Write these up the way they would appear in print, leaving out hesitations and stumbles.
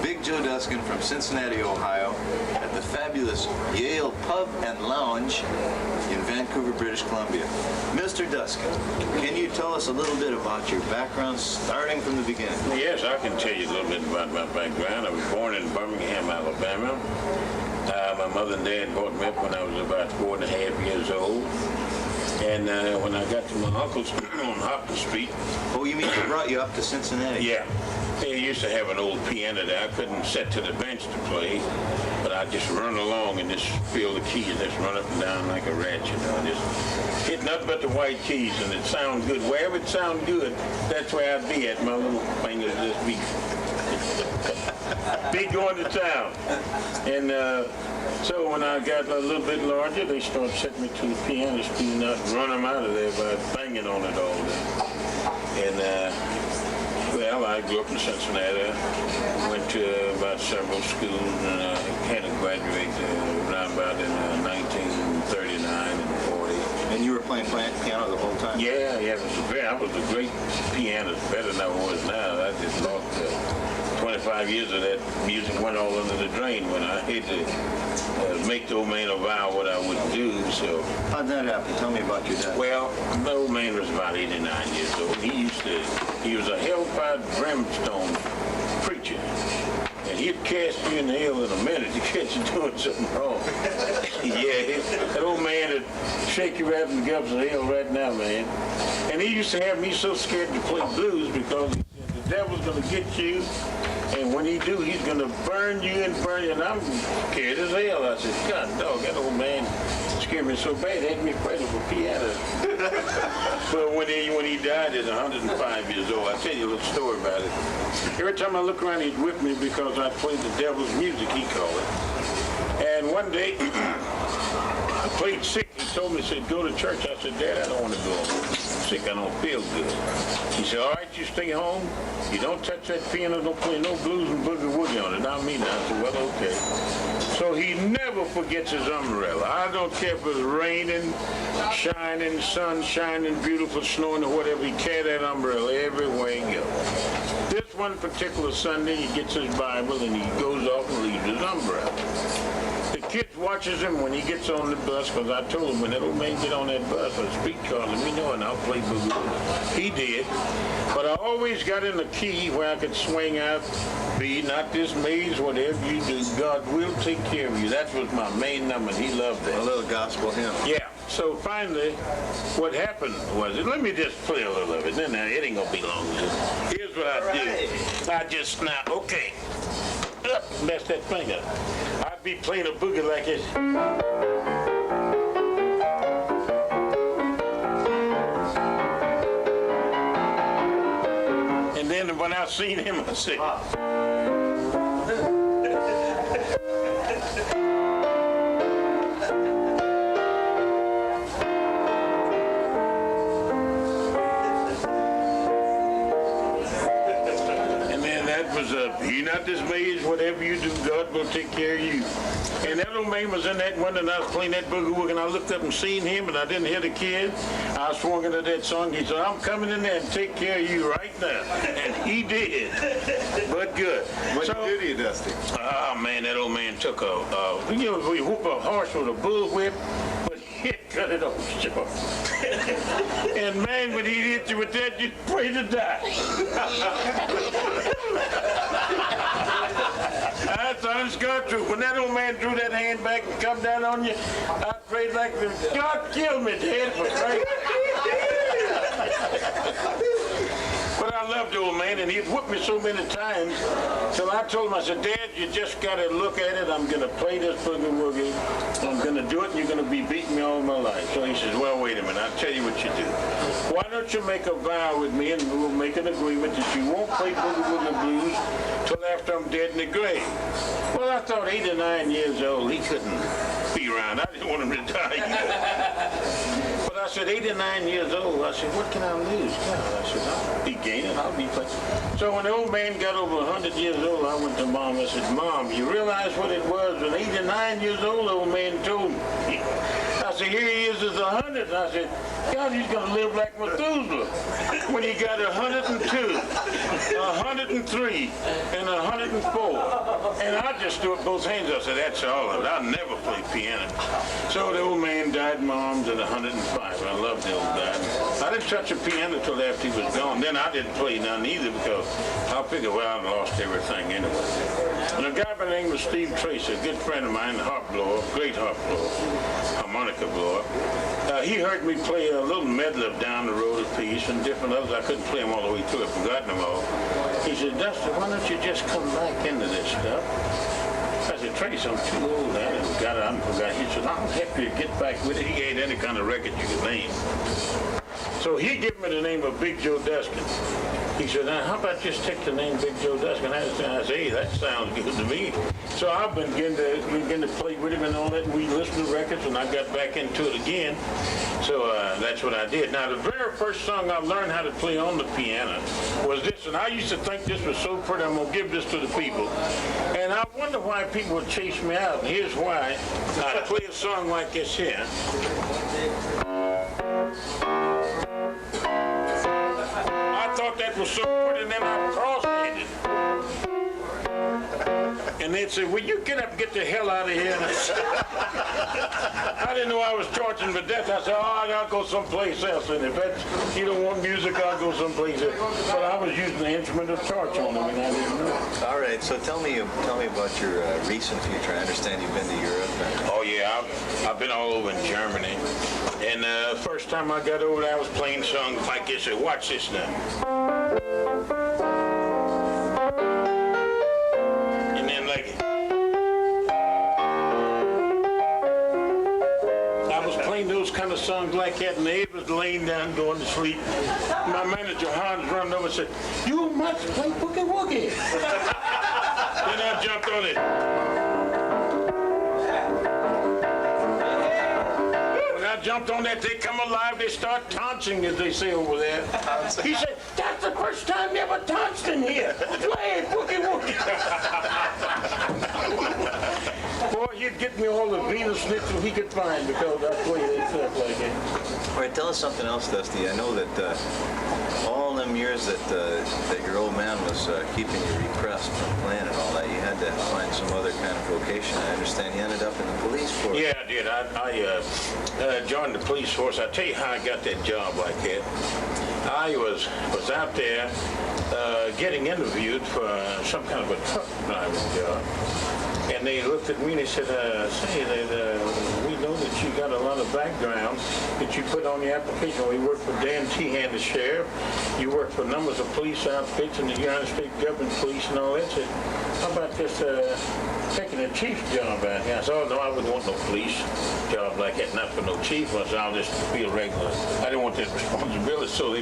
Big Joe Duskin from Cincinnati, Ohio, at the fabulous Yale Pub and Lounge in Vancouver, British Columbia. Mr. Duskin, can you tell us a little bit about your background, starting from the beginning? Yes, I can tell you a little bit about my background. I was born in Birmingham, Alabama. My mother and dad brought me up when I was about 4.5 years old. And when I got to my uncle's on Hopkins Street. Oh, you mean they brought you up to Cincinnati? Yeah. They used to have an old piano there. I couldn't sit to the bench to play, but I'd just run along and just feel the keys and just run up and down like a rat, you know. Just hit nothing but the white keys, and it sounded good. Wherever it sounded good, that's where I'd be at. My little fingers just be going to town. And so when I got a little bit larger, they started setting me to the piano, and not run them out of there by banging on it all day. And well, I grew up in Cincinnati, went to about several schools, and I had to graduate around about in 1939 and 40. And you were playing piano the whole time? Yeah, I was a great pianist, better than I was now. I just lost 25 years of that music went all under the drain when I had to make the old man a vow what I would do. So how'd that happen? Tell me about your dad. Well, the old man was about 89 years old. He was a hellfire brimstone preacher. And he'd cast you in the hell in a minute to catch you doing something wrong. Yeah, that old man would shake you right in the guts of hell right now, man. And he used to have me so scared to play blues because he said the devil's going to get you. And when he do, he's going to burn you and burn you. And I'm scared as hell. I said, God, dog, that old man scared me so bad, he had me afraid of a piano. But when he died at 105 years old, I'll tell you a little story about it. Every time I look around, he'd whip me because I played the devil's music, he called it. And one day, I played sick. He told me, he said, go to church. I said, Dad, I don't want to go. I'm sick. I don't feel good. He said, all right, you stay home. You don't touch that piano. Don't play no blues and boogie-woogie on it. Not me now. I said, well, okay. So he never forgets his umbrella. I don't care if it's raining, shining, sun shining, beautiful, snowing, or whatever. He carried that umbrella everywhere he goes. This one particular Sunday, he gets his Bible and he goes off and leaves his umbrella. The kid watches him when he gets on the bus, because I told him when that old man get on that bus or streetcar, let me know and I'll play boogie. He did. But I always got in the key where I could swing out, be not dismayed, whatever you do, God will take care of you. That was my main number, and he loved that. A little gospel hymn. Yeah. So finally, what happened was, let me just play a little of it. Then it ain't gonna be long. Here's what I do. I just snap, okay. Up, mess that thing up. I'd be playing a boogie like this. And then when I seen him, I said, you're not dismayed, whatever you do, God will take care of you. And that old man was in that one, and I was playing that boogie-woogie, and I looked up and seen him, and I didn't hear the kid. I swung into that song. He said, I'm coming in there and take care of you right now. And he did. But good. What did he, Dusty? Oh, man, that old man took you know, we whoop a horse with a bull whip, but he cut it off short. And, man, when he hit you with that, you pray to die. That's honest God truth. When that old man drew that hand back and come down on you, I prayed like God killed me, Dad, for crazy. But I loved the old man, and he'd whooped me so many times till I told him, I said, Dad, you just got to look at it. I'm going to play this boogie-woogie. I'm going to do it, and you're going to be beating me all my life. So he says, well, wait a minute. I'll tell you what you do. Why don't you make a vow with me, and we'll make an agreement that you won't play boogie-woogie blues till after I'm dead in the grave. Well, I thought 8 or 9 years old, he couldn't be around. I didn't want him to die either. But I said, 8 or 9 years old, I said, what can I lose? God, I said, I'll be gaining, I'll be playing. So when the old man got over 100 years old, I went to Mom. I said, Mom, you realize what it was when 8 or 9 years old, the old man told me. I said, here he is 100. And I said, God, he's gonna live like Methuselah when he got 102, 103, and 104. And I just threw up both hands. I said, that's all of it. I'll never play piano. So the old man died in my arms at 105. I loved the old guy. I didn't touch a piano until after he was gone. Then I didn't play none either because I figured, well, I lost everything anyway. And a guy by the name of Steve Tracy, a good friend of mine, harp blower, great harp blower, harmonica blower, he heard me play a little medley of Down the Road a piece and different others. I couldn't play them all the way through. I've forgotten them all. He said, Dustin, why don't you just come back into this stuff? I said, Trace, I'm too old. I forgot. He said, I'll help you get back with it. He ain't any kind of record you can name. So he gave me the name of Big Joe Duskin. He said, now, how about just take the name Big Joe Duskin? I said, hey, that sounds good to me. So I've been begin to play with him and all that, and we listened to records, and I got back into it again. So that's what I did. Now, the very first song I learned how to play on the piano was this, and I used to think this was so pretty, I'm going to give this to the people. And I wonder why people would chase me out. And here's why. I play a song like this here. I thought that was so pretty, and then I cross-handed. And they'd say, well, you get up and get the hell out of here. And I didn't know I was charging for death. I said, oh, I gotta go someplace else. And if that's, you don't want music, I'll go someplace else. But I was using the instrument of torch on them, and I didn't know. All right, so tell me about your recent future. I understand you've been to Europe. Oh, yeah, I've been all over in Germany. And first time I got over there, I was playing songs like this. Watch this now. Those kind of songs like that, and Abe was laying down going to sleep. My manager Hans run over and said, you must play boogie woogie. Then I jumped on it. When I jumped on that, they come alive, they start tauncing, as they say over there. He said, that's the first time they ever taunced in here. Play boogie woogie. Boy, he'd get me all the Venus schnitzel he could find because I played that stuff like that. All right, tell us something else, Dusty. I know that all them years that your old man was keeping you repressed from playing and all that, you had to find some other kind of vocation. I understand you ended up in the police force. Yeah, I did. I joined the police force. I'll tell you how I got that job like that. I was out there getting interviewed for some kind of a truck driving job. And they looked at me and they said, we know that you got a lot of background that you put on the application. We worked for Dan Tehan, the sheriff. You worked for numbers of police outfits and the United States government police and all that. Said, how about just taking a chief's job out here? I said, oh, no, I wouldn't want no police job like that, not for no chief. I said, I'll just be a regular. I didn't want that responsibility, so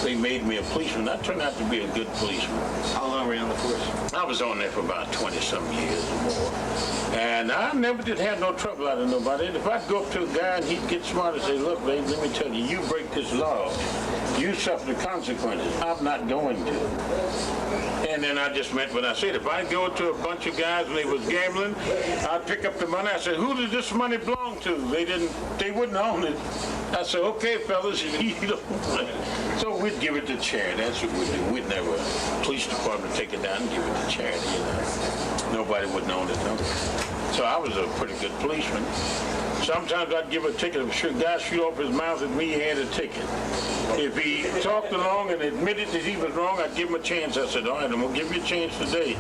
they made me a policeman. I turned out to be a good policeman. How long were you on the force? I was on there for about 20-some years or more. And I never did have no trouble out of nobody. If I'd go up to a guy and he'd get smart and say, look, babe, let me tell you, you break this law, you suffer the consequences. I'm not going to. And then I just meant what I said. If I go to a bunch of guys and they was gambling, I'd pick up the money. I said, who did this money belong to? They wouldn't own it. I said, okay, fellas, you don't. So we'd give it to charity. That's what we'd do. We'd never, police department, take it down and give it to charity, you know. Nobody would own it, no. So I was a pretty good policeman. Sometimes I'd give a ticket. If a guy shoot off his mouth at me, he had a ticket. If he talked along and admitted that he was wrong, I'd give him a chance. I said, all right, I'm going to give you a chance today.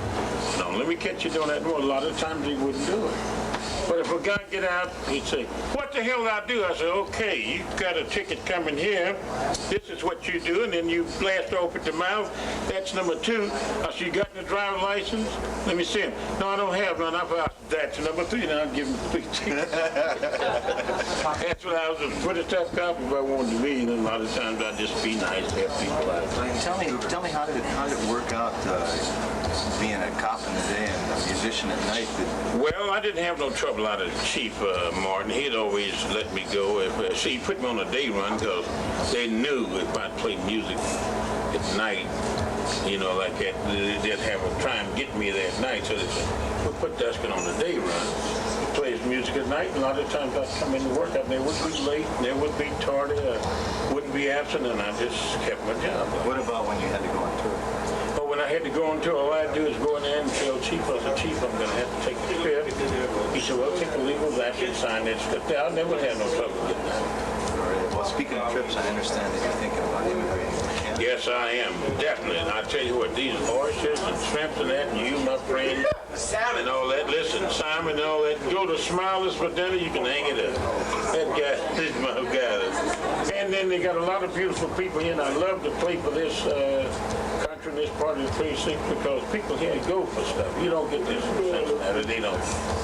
No, let me catch you doing that more. A lot of times he wouldn't do it. But if a guy get out, he'd say, what the hell did I do? I said, okay, you got a ticket coming here. This is what you do. And then you blast off at the mouth. That's number 2. I said, you got the driver's license? Let me see him. No, I don't have none. That's number 3. Then I'd give him 3 tickets. That's what I was, a pretty tough cop if I wanted to be. And a lot of times I'd just be nice to have people out. Tell me how did it work out being a cop in the day and a musician at night? Well, I didn't have no trouble out of Chief Martin. He'd always let me go. He put me on a day run because they knew if I played music at night, you know, like that. They'd have a try and get me that night, so they said, we'll put Duskin on the day run. He plays music at night, and a lot of times I'd come into work, I would be late, there would be tardy, wouldn't be absent, and I just kept my job. What about when you had to go on tour? But when I had to go on tour, all I'd do is go in there and tell Chief, I said, Chief, I'm going to have to take the trip. He said, well, take a leave of absence, sign that stuff there. I never had no trouble getting out. Well, speaking of trips, I understand that you're thinking about immigrating to Canada. Yes, I am, definitely. And I tell you what, these oysters and shrimps and that, and you, my friend, and all that. Listen, Simon and all that, go to Smiley's for dinner, you can hang it up. That guy is my guy. And then they got a lot of beautiful people here, and I love to play for this country, this part of the precinct, because people here go for stuff. You don't get this in Cincinnati. They don't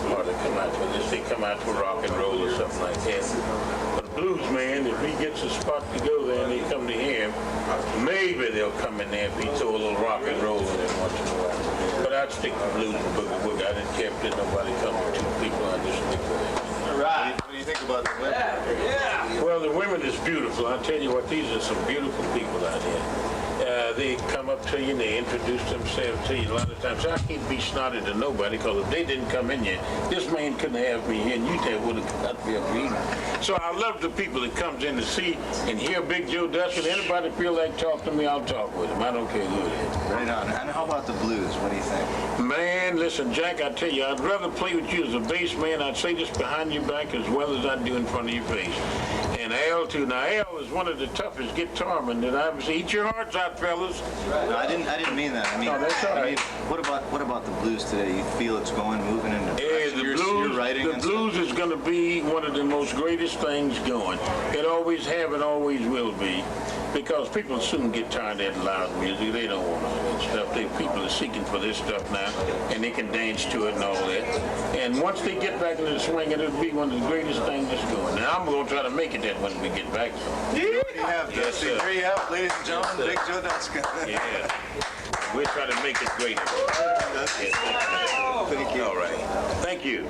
hardly come out for this. They come out for rock and roll or something like that. But a blues man, if he gets a spot to go there and they come to him, maybe they'll come in there if he throw a little rock and roll in there once in a while. But I'd stick to blues and boogie woogie. I didn't care if there's nobody coming to people. I just stick to that. Right. What do you think about the women? Yeah. Well, the women is beautiful. I tell you what, these are some beautiful people out here. They come up to you and they introduce themselves to you. A lot of times, I can't be snotty to nobody, because if they didn't come in here, this man couldn't have me here, and you would have got me up here. So I love the people that comes in to see and hear Big Joe Duskin. Anybody feel like talk to me, I'll talk with him. I don't care who it is. Right on. And how about the blues? What do you think? Man, listen, Jack, I tell you, I'd rather play with you as a bass man. I'd say this behind your back as well as I do in front of your face. And Al, too. Now, Al is one of the toughest guitar men that I've seen. Eat your hearts out, fellas. No, I didn't mean that. I mean, no, that's all right. I mean, what about the blues today? You feel it's moving in the direction you're writing? The blues is going to be one of the most greatest things going. It always have and always will be. Because people soon get tired of that loud music. They don't want all that stuff. People are seeking for this stuff now, and they can dance to it and all that. And once they get back into the swing, it'll be one of the greatest things that's going. Now, I'm going to try to make it that when we get back. There you have, yes, sir. There you have, ladies and gentlemen, yes, Big Joe Duskin. Yeah. We'll try to make it great. Yes, thank you. All right. Thank you.